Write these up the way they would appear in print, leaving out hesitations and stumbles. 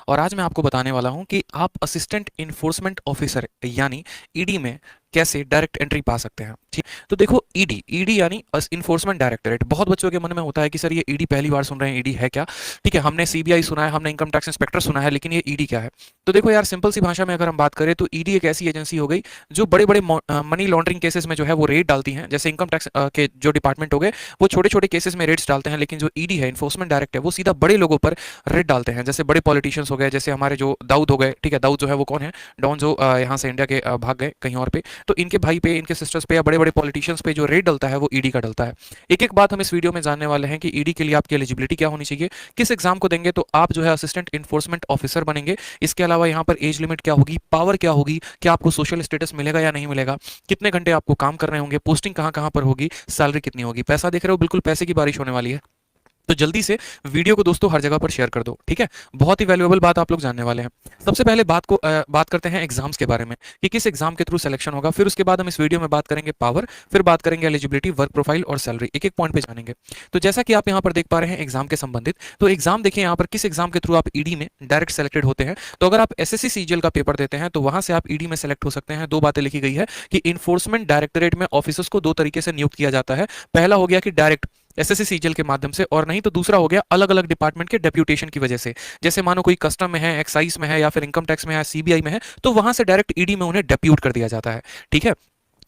और आज मैं आपको बताने वाला हूं कि आप असिस्टेंट इन्फोर्समेंट ऑफिसर यानी ईडी में कैसे डायरेक्ट एंट्री पा सकते हैं। ठीक, तो देखो ईडी ईडी यानी इन्फोर्समेंट डायरेक्टरेट। बहुत बच्चों के मन में होता है कि सर ये ईडी पहली बार सुन रहे हैं, ईडी है क्या? ठीक है, हमने सीबीआई सुना है, हमने इनकम टैक्स इंस्पेक्टर सुना है, लेकिन ये ईडी क्या है? तो देखो यार, सिंपल सी भाषा में अगर हम बात करें तो ईडी एक ऐसी एजेंसी हो गई जो बड़े बड़े मनी लॉन्ड्रिंग केसेस में जो है वो रेड डालती हैं। जैसे इनकम टैक्स के जो डिपार्टमेंट हो गए वो छोटे छोटे केसेस में रेड्स डालते हैं, लेकिन जो ईडी है, इन्फोर्समेंट डायरेक्ट है, वो सीधा बड़े लोगों पर रेड डालते हैं। जैसे बड़े पॉलिटिशियंस हो गए, जैसे हमारे जो दाऊद हो गए। ठीक है, दाऊद जो है वो कौन है? डॉन, जो यहाँ से इंडिया के भाग गए कहीं और पे। तो इनके भाई पे, इनके सिस्टर्स पे या बड़े बड़े पॉलिटिशियंस पे जो रेड डलता है वो ईडी का डलता है। एक एक बात हम इस वीडियो में जानने वाले हैं कि ईडी के लिए आपकी एलिजिबिलिटी क्या होनी चाहिए, किस एग्जाम को देंगे तो आप जो है असिस्टेंट इन्फोर्समेंट ऑफिसर बनेंगे। इसके अलावा यहाँ पर एज लिमिट क्या होगी, पावर क्या होगी, क्या आपको सोशल स्टेटस मिलेगा या नहीं मिलेगा, कितने घंटे आपको काम करने होंगे, पोस्टिंग कहाँ कहाँ पर होगी, सैलरी कितनी होगी। पैसा देख रहे हो, बिल्कुल पैसे की बारिश होने वाली है। तो जल्दी से वीडियो को दोस्तों हर जगह पर शेयर कर दो। ठीक है, बहुत ही वैल्यूएबल बात आप लोग जानने वाले हैं। सबसे पहले बात करते हैं एग्जाम्स के बारे में कि किस एग्जाम के थ्रू सिलेक्शन होगा। फिर उसके बाद हम इस वीडियो में बात करेंगे पावर, फिर बात करेंगे एलिजिबिलिटी, वर्क प्रोफाइल और सैलरी। एक एक पॉइंट पे जानेंगे। तो जैसा कि आप यहाँ पर देख पा रहे हैं एग्जाम के संबंधित, तो एग्जाम देखिए यहाँ पर किस एग्जाम के थ्रू आप ईडी में डायरेक्ट सेलेक्टेड होते हैं। तो अगर आप एसएससी सीजीएल का पेपर देते हैं तो वहां से आप ईडी में सेलेक्ट हो सकते हैं। दो बातें लिखी गई है कि इन्फोर्समेंट डायरेक्टरेट में ऑफिसर्स को दो तरीके से नियुक्त किया जाता है। पहला हो गया कि डायरेक्ट एसएससी सीजीएल के माध्यम से, और नहीं तो दूसरा हो गया अलग अलग डिपार्टमेंट के डेप्यूटेशन की वजह से। जैसे मानो कोई कस्टम में है, एक्साइज में है, या फिर इनकम टैक्स में है, सीबीआई में है, तो वहां से डायरेक्ट ईडी में उन्हें डेप्यूट कर दिया जाता है। ठीक है,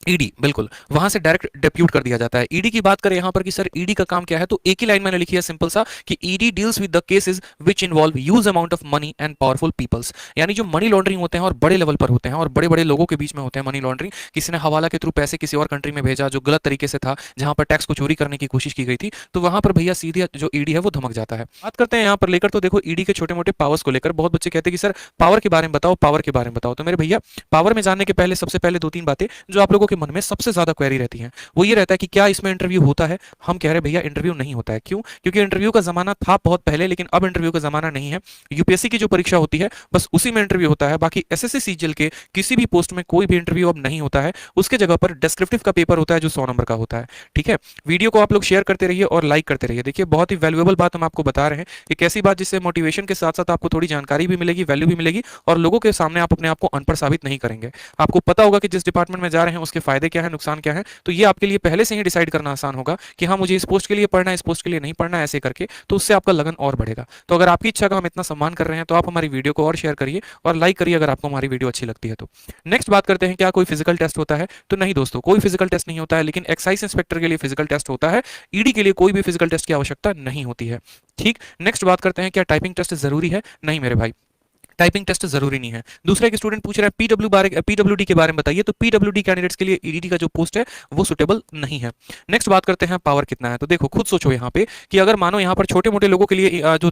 ईडी बिल्कुल वहां से डायरेक्ट डेप्यूट कर दिया जाता है। ईडी की बात करें यहां पर कि सर ईडी का काम क्या है, तो एक ही लाइन मैंने लिखी है सिंपल सा कि ED deals with the cases which involve huge amount of money and powerful peoples. यानी जो मनी लॉन्ड्रिंग होते हैं और बड़े लेवल पर होते हैं और बड़े बड़े लोगों के बीच में होते हैं मनी लॉन्ड्रिंग। किसी ने हवाला के थ्रू पैसे किसी और कंट्री में भेजा जो गलत तरीके से था, जहां पर टैक्स को चोरी करने की कोशिश की गई थी, तो वहां पर भैया सीधे जो ईडी है वो धमक जाता है। बात करते हैं यहाँ पर लेकर, तो देखो ईडी के छोटे मोटे पावर्स को लेकर बहुत बच्चे कहते हैं कि सर पावर के बारे में बताओ, पावर के बारे में बताओ। तो मेरे भैया, पावर में जानने के पहले सबसे पहले दो तीन बातें जो आप लोगों के मन में सबसे ज्यादा क्वेरी रहती है वो ये रहता है कि क्या इसमें इंटरव्यू होता है। हम कह रहे हैं भैया इंटरव्यू नहीं होता है। क्यों? क्योंकि इंटरव्यू का जमाना था बहुत पहले, लेकिन अब इंटरव्यू का जमाना नहीं है। यूपीएससी की जो परीक्षा होती है बस उसी में इंटरव्यू होता है। बाकी एसएससी सीजीएल के किसी भी पोस्ट में कोई भी इंटरव्यू अब नहीं होता है। उसके जगह पर डिस्क्रिप्टिव का पेपर होता है जो 100 नंबर का होता है। ठीक है, वीडियो को आप लोग शेयर करते रहिए और लाइक करते रहिए। देखिए बहुत ही वैल्यूएबल बात हम आपको बता रहे हैं, एक ऐसी बात जिससे मोटिवेशन के साथ साथ आपको थोड़ी जानकारी भी मिलेगी, वैल्यू भी मिलेगी, और लोगों के सामने आप अपने आप को अनपढ़ साबित नहीं करेंगे। आपको पता होगा कि जिस डिपार्टमेंट में जा रहे हैं उसके फायदे क्या है, नुकसान क्या है। तो ये आपके लिए पहले से ही डिसाइड करना आसान होगा कि हाँ मुझे इस पोस्ट के लिए पढ़ना है, इस पोस्ट के लिए नहीं पढ़ना है, ऐसे करके तो उससे आपका लगन और बढ़ेगा। तो अगर आपकी इच्छा का हम इतना सम्मान कर रहे हैं तो आप हमारी वीडियो को और शेयर करिए और लाइक करिए अगर आपको हमारी वीडियो अच्छी लगती है तो। नेक्स्ट बात करते हैं, क्या कोई फिजिकल टेस्ट होता है? तो नहीं दोस्तों, कोई फिजिकल टेस्ट नहीं होता है, लेकिन एक्साइज इंस्पेक्टर के लिए फिजिकल टेस्ट होता है। ईडी के लिए कोई भी फिजिकल टेस्ट की आवश्यकता नहीं होती है। ठीक, नेक्स्ट बात करते हैं, क्या टाइपिंग टेस्ट जरूरी है? नहीं मेरे भाई, टाइपिंग टेस्ट जरूरी नहीं है। दूसरा एक स्टूडेंट पूछ रहा है पीडब्ल्यूडी के बारे में बताइए, तो पीडब्ल्यूडी कैंडिडेट्स के लिए ईडी का जो पोस्ट है वो सुटेबल नहीं है। नेक्स्ट बात करते हैं पावर कितना है। तो देखो खुद सोचो यहाँ पे कि अगर मानो यहाँ पर छोटे मोटे लोगों के लिए जो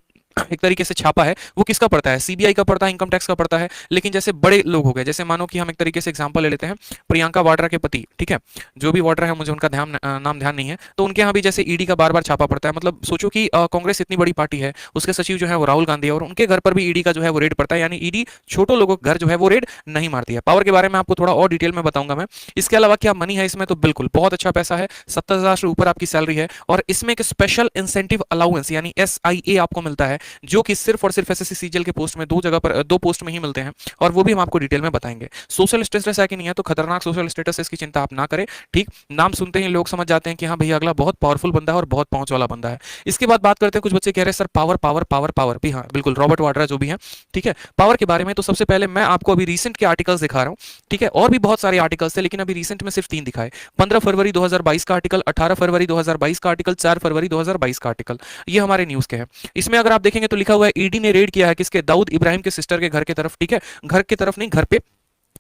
एक तरीके से छापा है वो किसका पड़ता है? सीबीआई का पड़ता है, इनकम टैक्स का पड़ता है। लेकिन जैसे बड़े लोग हो गए, जैसे मानो कि हम एक तरीके से एग्जांपल ले लेते हैं प्रियंका वाड्रा के पति। ठीक है, जो भी वाड्रा है मुझे उनका नाम ध्यान नहीं है, तो उनके यहाँ भी जैसे ईडी का बार बार छापा पड़ता है। मतलब सोचो कि कांग्रेस इतनी बड़ी पार्टी है, उसके सचिव जो है वो राहुल गांधी है, और उनके घर पर भी ईडी का जो है वो रेड पड़ता है। यानी ईडी छोटो लोगों के घर जो है वो रेड नहीं मारती है। पावर के बारे में आपको थोड़ा और डिटेल में बताऊंगा मैं। इसके अलावा क्या मनी है इसमें? तो बिल्कुल बहुत अच्छा पैसा है, 70,000 से ऊपर आपकी सैलरी है, और इसमें एक स्पेशल इंसेंटिव अलाउंस यानी एसआईए आपको मिलता है, जो कि सिर्फ और सिर्फ एसएससी सीजीएल के पोस्ट में दो पोस्ट में ही मिलते हैं, और वो भी हम आपको डिटेल में बताएंगे। सोशल स्टेटस है कि नहीं है? तो खतरनाक सोशल स्टेटस है, इसकी चिंता आप ना करें। ठीक, नाम सुनते ही लोग समझ जाते हैं कि हाँ भैया अगला बहुत पावरफुल बंदा है और बहुत पहुंच वाला बंदा है। इसके बाद बात करते हैं, कुछ बच्चे कह रहे हैं sir power power power power भी, हाँ बिल्कुल, रॉबर्ट वाड्रा जो भी है। ठीक है, पावर के बारे में तो सबसे पहले मैं आपको अभी रिसेंट के आर्टिकल्स दिखा रहा हूँ। ठीक है, और भी बहुत सारे आर्टिकल्स थे, लेकिन अभी रिसेंट में सिर्फ 3 दिखाए। 15 फरवरी 2022 का आर्टिकल, 18 फरवरी 2022 का आर्टिकल, 4 फरवरी 2022 का आर्टिकल, ये हमारे न्यूज के हैं। इसमें अगर आप देखेंगे तो लिखा हुआ है ईडी ने रेड किया है किसके? दाऊद इब्राहिम के सिस्टर के घर की तरफ। ठीक है, घर की तरफ नहीं, घर पे,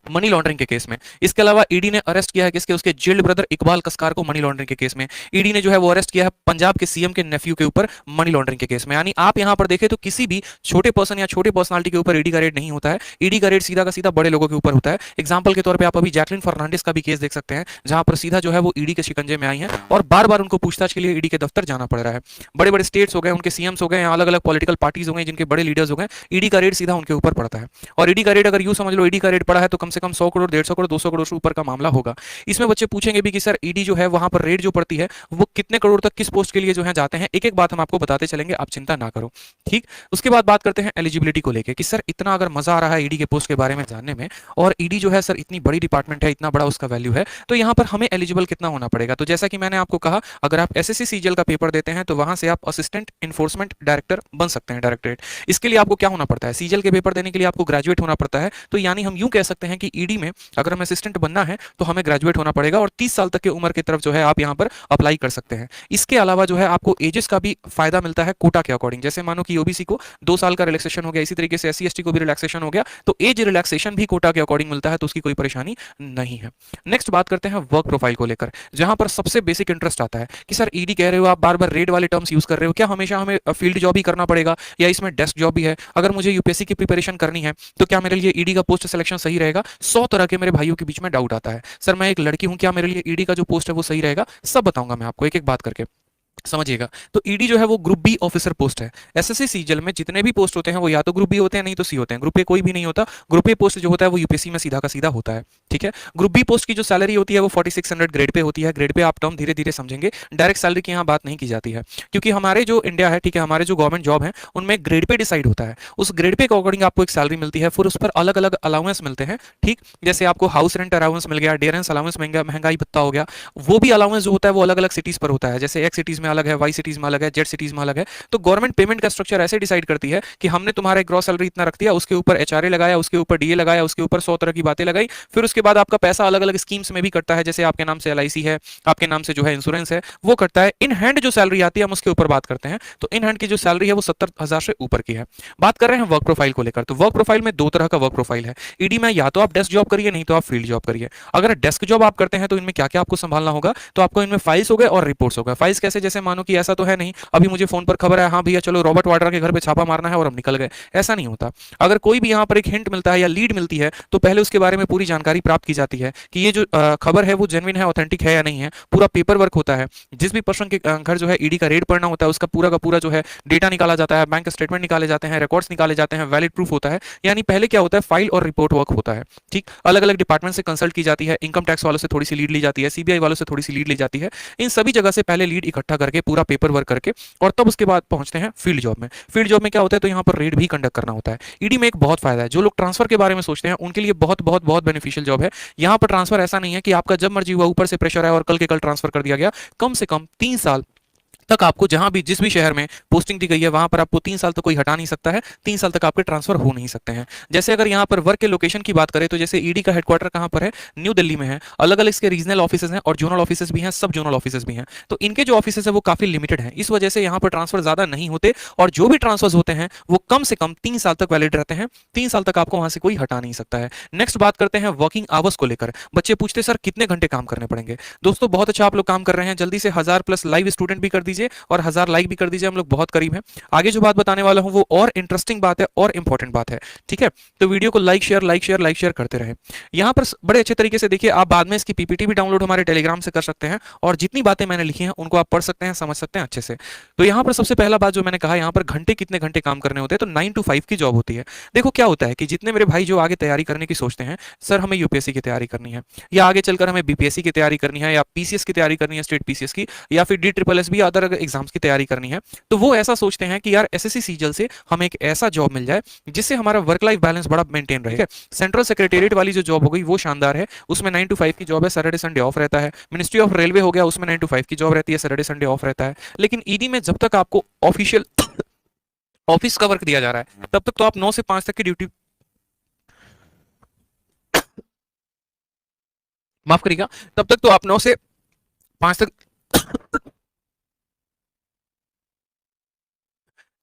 मनी लॉन्ड्रिंग के केस में। इसके अलावा ईडी ने अरेस्ट किया है किसके? उसके जेल्ड ब्रदर इकबाल कसकार को मनी लॉन्ड्रिंग के केस में। ईडी ने जो है वो अरेस्ट किया है पंजाब के सीएम के नेफ्यू के ऊपर मनी लॉन्ड्रिंग के केस में। यानी आप यहां पर देखें तो किसी भी छोटे पर्सन या छोटे पर्सनालिटी के ऊपर ईडी का रेड नहीं होता है। ईडी का रेड सीधा का सीधा बड़े लोगों के ऊपर होता है। एग्जाम्पल के तौर पर आप अभी जैकलिन फर्नांडिस का भी केस देख सकते हैं, जहां पर सीधा जो है वो ईडी के शिकंजे में आई है और बार बार उनको पूछताछ के लिए ईडी के दफ्तर जाना पड़ रहा है। बड़े बड़े स्टेट्स हो गए, उनके सीएम्स हो गए, अलग अलग पॉलिटिकल पार्टीज हो गए, जिनके बड़े लीडर्स हो गए, ईडी का रेड सीधा उनके ऊपर पड़ता है। और ईडी का रेड अगर यूं समझ लो, ईडी का रेड पड़ा है तो कम से कम 100 करोड़, 150 करोड़, 200 करोड़ से ऊपर का मामला होगा। इसमें बच्चे पूछेंगे भी कि सर ईडी जो है वहां पर रेट जो पड़ती है वो कितने करोड़ तक किस पोस्ट के लिए जो है जाते हैं, एक एक बात हम आपको बताते चलेंगे, आप चिंता ना करो। ठीक, उसके बाद बात करते हैं एलिजिबिलिटी को लेकर कि सर इतना अगर मजा आ रहा है ईडी के पोस्ट के बारे में जानने में, और ईडी जो है सर इतनी बड़ी डिपार्टमेंट है, इतना बड़ा उसका वैल्यू है, तो यहाँ पर हमें एलिजिबल कितना होना पड़ेगा। तो जैसा कि मैंने आपको कहा, अगर आप एसएससी सीजीएल का पेपर देते हैं तो वहां से आप असिस्टेंट इन्फोर्समेंट डायरेक्टर बन सकते हैं, डायरेक्टरेट। इसके लिए आपको क्या होना पड़ता है, सीजीएल के पेपर देने के लिए आपको ग्रेजुएट होना पड़ता है। तो यानी हम यूं कह सकते हैं कि ईडी में अगर हमें असिस्टेंट बनना है तो हमें ग्रेजुएट होना पड़ेगा, और 30 साल तक की उम्र की तरफ जो है आप यहाँ पर अप्लाई कर सकते हैं। इसके अलावा जो है आपको एजेस का भी फायदा मिलता है कोटा के अकॉर्डिंग। जैसे मानो कि ओबीसी को 2 साल का रिलैक्सेशन हो गया, इसी तरीके से एससी एसटी को भी रिलैक्सेशन हो गया, तो एज रिलैक्सेशन भी कोटा के अकॉर्डिंग मिलता है, तो उसकी कोई परेशानी नहीं है। नेक्स्ट बात करते हैं वर्क प्रोफाइल को लेकर, जहां पर सबसे बेसिक इंटरेस्ट आता है कि सर ईडी कह रहे हो आप, बार बार रेड वाले टर्म्स यूज कर रहे हो, क्या हमेशा हमें फील्ड जॉब ही करना पड़ेगा या इसमें डेस्क जॉब भी है? अगर मुझे यूपीएससी की प्रिपरेशन करनी है तो क्या मेरे लिए ईडी का पोस्ट सिलेक्शन सही रहेगा? 100 तरह के मेरे भाइयों के बीच में डाउट आता है, सर मैं एक लड़की हूं, क्या मेरे लिए ईडी का जो पोस्ट है वो सही रहेगा? सब बताऊंगा मैं आपको एक एक बात करके, समझिएगा। तो ईडी जो है वो ग्रुप बी ऑफिसर पोस्ट है। एसएससी सीजीएल में जितने भी पोस्ट होते हैं वो या तो ग्रुप बी होते हैं, नहीं तो सी होते हैं। ग्रुप ए कोई भी नहीं होता। ग्रुप ए पोस्ट जो होता है वो यूपीएससी में सीधा का सीधा होता है। ठीक है, ग्रुप बी पोस्ट की जो सैलरी होती है वो 4600 ग्रेड पे होती है। ग्रेड पे आप टर्म धीरे धीरे समझेंगे, डायरेक्ट सैलरी की यहाँ बात नहीं की जाती है, क्योंकि हमारे जो इंडिया है, ठीक है, हमारे जो गवर्नमेंट जॉब है उनमें ग्रेड पे डिसाइड होता है। उस ग्रेड पे के अकॉर्डिंग आपको एक सैलरी मिलती है, फिर उस पर अलग अलग अलाउंस मिलते हैं। ठीक, जैसे आपको हाउस रेंट अलाउंस मिल गया, डेरेंस अलाउंस महंगाई भत्ता हो गया, वो भी अलाउंस जो होता है वो अलग अलग सिटीज पर होता है। जैसे एक्स सिटीज में अलग है, वाई सिटीज में अलग है, जेड सिटीज में अलग है। तो गवर्नमेंट पेमेंट का स्ट्रक्चर ऐसे डिसाइड करती है कि हमने तुम्हारा ग्रॉस सैलरी इतना रख दिया, उसके ऊपर एचआरए लगाया, उसके ऊपर डीए लगाया, उसके ऊपर 100 तरह की बातें लगाई, फिर उसके बाद आपका पैसा अलग अलग स्कीम्स में भी कटता है। जैसे आपके नाम से एलआईसी है, आपके नाम से जो है इंश्योरेंस है, वो कटता है। इन हैंड जो सैलरी आती है हम उसके ऊपर बात करते हैं। तो इन हैंड की जो सैलरी है वो 70,000 से ऊपर की है। बात कर रहे हैं वर्क प्रोफाइल को लेकर, तो वर्क प्रोफाइल में दो तरह का वर्क प्रोफाइल है ईडी में, या तो आप डेस्क जॉब करिए, नहीं तो आप फील्ड जॉब करिए। अगर डेस्क जॉब आप करते हैं तो इनमें क्या क्या आपको संभालना होगा, तो आपको इनमें फाइल्स हो गए और रिपोर्ट्स हो गए। फाइल्स कैसे, जैसे मानो कि ऐसा तो है नहीं अभी मुझे फोन पर खबर है, हाँ भैया चलो रॉबर्ट वाड्रा के घर पे छापा मारना है और हम निकल गए, ऐसा नहीं होता। अगर कोई भी यहाँ पर एक हिंट मिलता है या लीड मिलती है तो पहले उसके बारे में पूरी जानकारी प्राप्त की जाती है कि ये जो खबर है वो जेन्युइन है, ऑथेंटिक है या नहीं है। पूरा पेपर वर्क होता है। जिस भी पर्सन के घर जो है ईडी का रेड पड़ना होता है उसका पूरा का पूरा जो है डेटा निकाला जाता है, बैंक स्टेटमेंट निकाले जाते हैं, रिकॉर्ड्स निकाले जाते हैं, वैलिड प्रूफ होता है। यानी पहले क्या होता है, फाइल और रिपोर्ट वर्क होता है। ठीक, अलग अलग डिपार्टमेंट से कंसल्ट की जाती है, इनकम टैक्स वालों से थोड़ी सी लीड ली जाती है, सीबीआई वालों से थोड़ी सी लीड ली जाती है। इन सभी जगह से पहले लीड इकट्ठा करके पूरा पेपर वर्क करके और तब उसके बाद पहुंचते हैं फील्ड जॉब में। फील्ड जॉब में क्या होता है, तो यहाँ पर रेड भी कंडक्ट करना होता है। ईडी में एक बहुत फायदा है, जो लोग ट्रांसफर के बारे में सोचते हैं उनके लिए बहुत बहुत बहुत बेनिफिशियल जॉब है। यहाँ पर ट्रांसफर ऐसा नहीं है कि आपका जब मर्जी हुआ ऊपर से प्रेशर आया और कल के कल ट्रांसफर कर दिया गया। कम से कम 3 साल तक आपको जहां भी जिस भी शहर में पोस्टिंग दी गई है वहां पर आपको 3 साल तक कोई हटा नहीं सकता है। 3 साल तक आपके ट्रांसफर हो नहीं सकते हैं। जैसे अगर यहाँ पर वर्क के लोकेशन की बात करें तो जैसे ईडी का हेडक्वार्टर कहाँ पर है, न्यू दिल्ली में है। अलग अलग इसके रीजनल ऑफिसेज हैं और जोनल ऑफिसेज भी हैं, सब जोनल ऑफिसेज भी हैं। तो इनके जो ऑफिसेज है वो काफी लिमिटेड है, इस वजह से यहाँ पर ट्रांसफर ज्यादा नहीं होते, और जो भी ट्रांसफर होते हैं वो कम से कम 3 साल तक वैलिड रहते हैं। 3 साल तक आपको वहां से कोई हटा नहीं सकता है। नेक्स्ट बात करते हैं वर्किंग आवर्स को लेकर। बच्चे पूछते सर कितने घंटे काम करने पड़ेंगे। दोस्तों बहुत अच्छा आप लोग काम कर रहे हैं, जल्दी से 1000+ लाइव स्टूडेंट भी कर दीजिए और 1000 लाइक भी कर दीजिए, हम लोग बहुत करीब हैं। आगे जो बात बताने वाला हूं वो और इंटरेस्टिंग बात है और इंपॉर्टेंट बात है। ठीक है, तो वीडियो को like share like share like share करते रहे। यहां पर बड़े अच्छे तरीके से देखिए, आप बाद में इसकी पीपीटी भी डाउनलोड हमारे टेलीग्राम से कर सकते हैं और जितनी बातें मैंने लिखी हैं उनको आप पढ़ सकते हैं, समझ सकते हैं अच्छे से। तो यहां पर सबसे पहला बात जो मैंने कहा, यहां पर घंटे कितने घंटे काम करने होते हैं, तो 9 to 5 की जॉब होती है। देखो क्या होता है कि जितने मेरे भाई जो आगे तैयारी करने की सोचते हैं, सर हमें यूपीएससी की तैयारी करनी है या आगे चलकर हमें बीपीएससी की तैयारी करनी है या पीसीएस की तैयारी करनी है, स्टेट पीसीएस की, या फिर DSSS भी अदर एग्जाम्स की तैयारी करनी है, तो वो ऐसा सोचते हैं कि यार एसएससी सीजीएल से हमें एक ऐसा जॉब मिल जाए जिससे हमारा वर्क लाइफ बैलेंस बड़ा मेंटेन रहे। सेंट्रल सेक्रेटेरिएट वाली जो जॉब हो गई वो शानदार है, उसमें 9 to 5 की जॉब है, सैटरडे संडे ऑफ रहता है। मिनिस्ट्री ऑफ रेलवे हो गया, उसमें 9 to 5 की जॉब रहती है, सैटरडे संडे ऑफ रहता है। लेकिन ईडी में जब तक आपको ऑफिशियल ऑफिस का वर्क दिया जा रहा है तब तक तो आप 9 से 5 तक की ड्यूटी, माफ करिएगा, तब तक तो आप 9 से 5 तक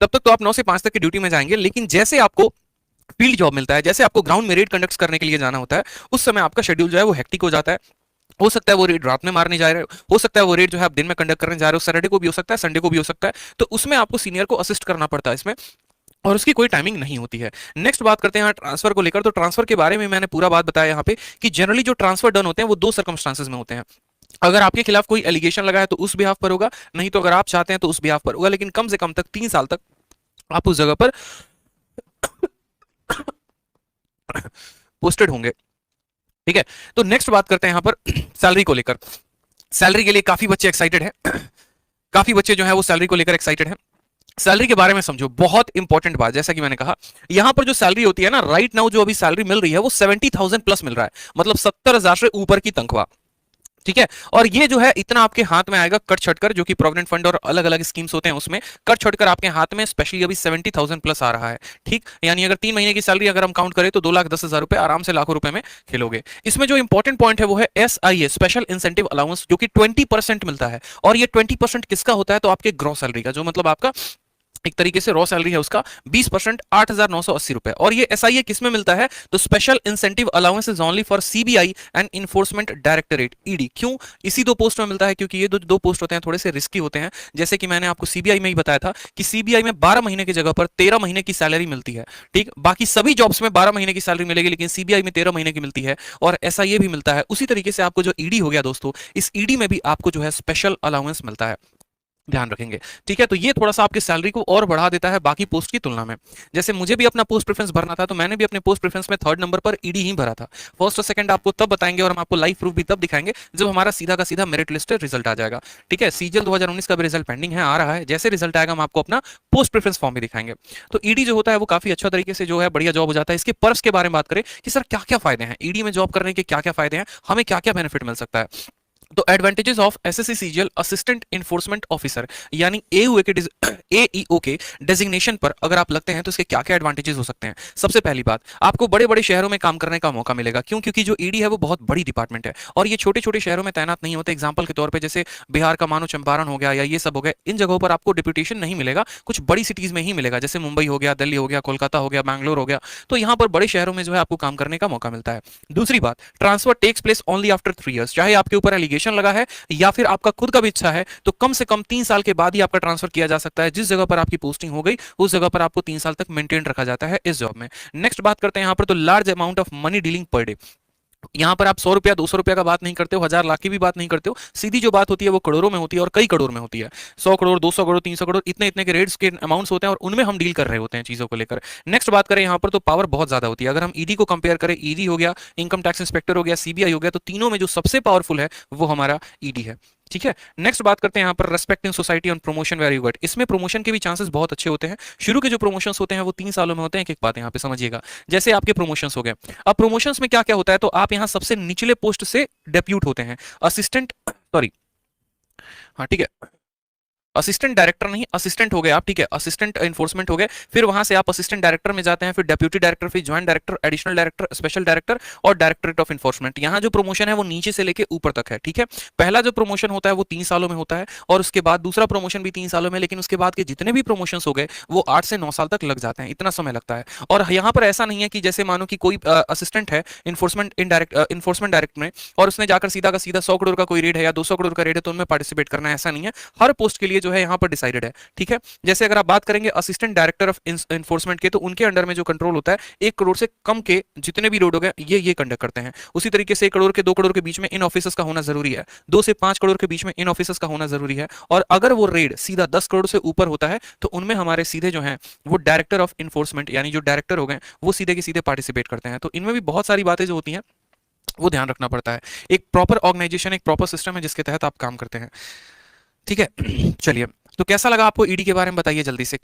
तब तक तो आप 9 से 5 तक की ड्यूटी में जाएंगे। लेकिन जैसे आपको फील्ड जॉब मिलता है, जैसे आपको ग्राउंड में रेड कंडक्ट करने के लिए जाना होता है, उस समय आपका शेड्यूल जो है वो हेक्टिक हो जाता है। हो सकता है वो रेड रात में मारने जा रहे हो सकता है वो रेड जो है आप दिन में कंडक्ट करने जा रहे हो, सैटरडे को भी हो सकता है, संडे को भी हो सकता है। तो उसमें आपको सीनियर को असिस्ट करना पड़ता है इसमें, और उसकी कोई टाइमिंग नहीं होती है। नेक्स्ट बात करते हैं यहाँ ट्रांसफर को लेकर। तो ट्रांसफर के बारे में मैंने पूरा बात बताया यहाँ पे कि जनरली जो ट्रांसफर डन होते हैं वो दो सर्कमस्टांसेस में होते हैं। अगर आपके खिलाफ कोई एलिगेशन लगा है तो उस बिहाफ पर होगा, नहीं तो अगर आप चाहते हैं तो उस बिहाफ पर होगा। लेकिन कम से कम तक 3 साल तक आप उस जगह पर पोस्टेड होंगे। ठीक है। तो नेक्स्ट बात करते हैं यहाँ पर सैलरी को लेकर। सैलरी के लिए काफी बच्चे एक्साइटेड हैं। काफी बच्चे जो है वो सैलरी को लेकर एक्साइटेड हैं। सैलरी के बारे में समझो, बहुत इंपॉर्टेंट बात, जैसा कि मैंने कहा यहां पर जो सैलरी होती है ना, राइट नाउ जो अभी सैलरी मिल रही है वो 70,000 प्लस मिल रहा है, मतलब 70,000 से ऊपर की तनख्वाह। ठीक है। और ये जो है इतना आपके हाथ में आएगा कट छटकर, जो कि प्रोविडेंट फंड और अलग अलग स्कीम्स होते हैं उसमें कट छटकर आपके हाथ में स्पेशली अभी 70,000 प्लस आ रहा है। ठीक, यानी अगर 3 महीने की सैलरी अगर हम काउंट करें तो 2,10,000 रुपए आराम से लाखों रुपए में खेलोगे। इसमें जो इंपॉर्टेंट पॉइंट है वो है SIA, स्पेशल इंसेंटिव अलाउंस, जो कि 20% मिलता है। और ये 20% किसका होता है, तो आपके ग्रॉस सैलरी का, जो मतलब आपका एक तरीके से रॉ सैलरी है उसका 20%, 8,980 रुपए। और ये SIA किस में मिलता है, तो special incentive allowance is only for CBI and enforcement directorate, ED। क्यों इसी दो पोस्ट में मिलता है, क्योंकि ये दो पोस्ट होते हैं थोड़े से रिस्की होते हैं। जैसे कि मैंने आपको CBI में ही बताया था कि CBI में 12 महीने की जगह पर 13 महीने की सैलरी मिलती है। ठीक, बाकी सभी जॉब्स में 12 महीने की सैलरी मिलेगी, लेकिन CBI में 13 महीने की मिलती है। और SIA भी मिलता है। उसी तरीके से आपको जो ED हो गया दोस्तों, इस ED में भी आपको जो है स्पेशल अलाउंस मिलता है, ध्यान रखेंगे। ठीक है, तो ये थोड़ा सा आपकी सैलरी को और बढ़ा देता है बाकी पोस्ट की तुलना में। जैसे मुझे भी अपना पोस्ट प्रेफरेंस भरना था, तो मैंने भी अपने पोस्ट प्रेफरेंस में 3rd नंबर पर ED ही भरा था। फर्स्ट और सेकंड आपको तब बताएंगे और हम आपको लाइव प्रूफ भी तब दिखाएंगे जब हमारा सीधा का सीधा मेरिट लिस्ट रिजल्ट आ जाएगा। ठीक है, CGL 2019 का भी रिजल्ट पेंडिंग है, आ रहा है। जैसे रिजल्ट आएगा हम आपको अपना पोस्ट प्रेफरेंस फॉर्म भी दिखाएंगे। तो ED जो होता है वो काफी अच्छा तरीके से जो है बढ़िया जॉब हो जाता है। इसके पर्क्स के बारे में बात करें कि सर क्या क्या फायदे हैं, ED में जॉब करने के क्या क्या फायदे हैं, हमें क्या क्या बेनिफिट मिल सकता है। तो advantages of SSC CGL assistant enforcement officer यानी AUA के AEO के डेजिग्नेशन पर अगर आप लगते हैं तो इसके क्या क्या एडवांटेजेस हो सकते हैं। सबसे पहली बात, आपको बड़े बड़े शहरों में काम करने का मौका मिलेगा। क्यों, क्योंकि जो ED है वो बहुत बड़ी डिपार्टमेंट है और ये छोटे छोटे शहरों में तैनात नहीं होते। एग्जाम्पल के तौर पर जैसे बिहार का मानो चंपारण हो गया या ये सब हो गया, इन जगहों पर आपको डिप्यूटेशन नहीं मिलेगा, कुछ बड़ी सिटीज में ही मिलेगा, जैसे मुंबई हो गया, दिल्ली हो गया, कोलकाता हो गया, बैंगलोर हो गया। तो यहाँ पर बड़े शहरों में जो है आपको काम करने का मौका मिलता है। दूसरी बात, transfer takes place only after 3 years। चाहे आपके ऊपर एलिगेशन लगा है या फिर आपका खुद का भी इच्छा है, तो कम से कम 3 साल के बाद ही आपका ट्रांसफर किया जा सकता है। जिस जगह पर आपकी पोस्टिंग हो गई उस जगह पर आपको 3 साल तक मेंटेन रखा जाता है इस जॉब में। नेक्स्ट बात करते हैं यहाँ पर, तो large amount of money dealing per day. यहाँ पर आप 100 रुपया 200 रुपया का बात नहीं करते हो, 1,000 लाख की भी बात नहीं करते हो, सीधी जो बात होती है वो करोड़ों में होती है और कई करोड़ में होती है। 100 करोड़, 200 करोड़, 300 करोड़, इतने इतने के रेट्स के अमाउंट्स होते हैं और उनमें हम डील कर रहे होते हैं चीजों को लेकर। नेक्स्ट बात करें यहाँ पर, तो पावर बहुत ज्यादा होती है। अगर हम ED को कंपेयर करें, ED हो गया, इनकम टैक्स इंस्पेक्टर हो गया, CBI हो गया, तो तीनों में जो सबसे पावरफुल है वो हमारा ED है। ठीक है। नेक्स्ट बात करते हैं यहाँ पर, respect in society on promotion very good. इसमें प्रमोशन के भी चांसेस बहुत अच्छे होते हैं। शुरू के जो प्रमोशंस होते हैं वो 3 सालों में होते हैं। एक एक बात यहाँ पे समझिएगा, जैसे आपके प्रमोशंस हो गए। अब प्रमोशंस में क्या क्या होता है, तो आप यहाँ सबसे निचले पोस्ट से डेप्यूट होते हैं, असिस्टेंट, सॉरी, हाँ ठीक है, असिस्टेंट डायरेक्टर नहीं, असिस्टेंट हो गए आप। ठीक है, असिस्टेंट इन्फोर्समेंट हो गए, फिर वहां से आप असिस्टेंट डायरेक्टर में जाते हैं, फिर डेप्यूटी डायरेक्टर, फिर joint director, additional director, special director और डायरेक्टरेट ऑफ इन्फोर्समेंट। यहाँ जो प्रमोशन है वो नीचे से लेके ऊपर तक है। ठीक है, पहला जो प्रमोशन होता है वो 3 सालों में होता है और उसके बाद दूसरा प्रमोशन भी 3 सालों में, लेकिन उसके बाद के जितने भी प्रमोशन हो गए वो 8 से 9 साल तक लग जाते हैं, इतना समय लगता है। और यहाँ पर ऐसा नहीं है कि जैसे मानो कि कोई असिस्टेंट है इन्फोर्समेंट डायरेक्ट में और उसने जाकर सीधा का सीधा 100 करोड़ का कोई रेड है या 200 करोड़ का रेड है तो उनमें पार्टिसिपेट करना है, ऐसा नहीं है। हर पोस्ट के लिए जो है यहाँ पर डिसाइडेड है। ठीक है, जैसे अगर आप बात करेंगे असिस्टेंट डायरेक्टर ऑफ इन्फोर्समेंट के, तो उनके अंडर में जो कंट्रोल होता है 1 करोड़ से कम के जितने भी रोड हो गए ये कंडक्ट करते हैं। उसी तरीके से 1 करोड़ के 2 करोड़ के बीच में इन ऑफिसर्स का होना जरूरी है, 2 से 5 करोड़ के बीच में इन ऑफिसर्स का होना जरूरी है। और अगर वो रेड सीधा 10 करोड़ से ऊपर होता है तो उनमें हमारे सीधे जो है वो डायरेक्टर ऑफ इन्फोर्समेंट यानी जो डायरेक्टर हो गए वो सीधे के सीधे पार्टिसिपेट करते हैं। तो इनमें भी बहुत सारी बातें जो होती हैं वो ध्यान रखना पड़ता है। एक प्रॉपर ऑर्गेनाइजेशन, एक प्रॉपर सिस्टम है जिसके तहत आप काम करते हैं। ठीक है। चलिए, तो कैसा लगा आपको ED के बारे में, बताइए जल्दी से।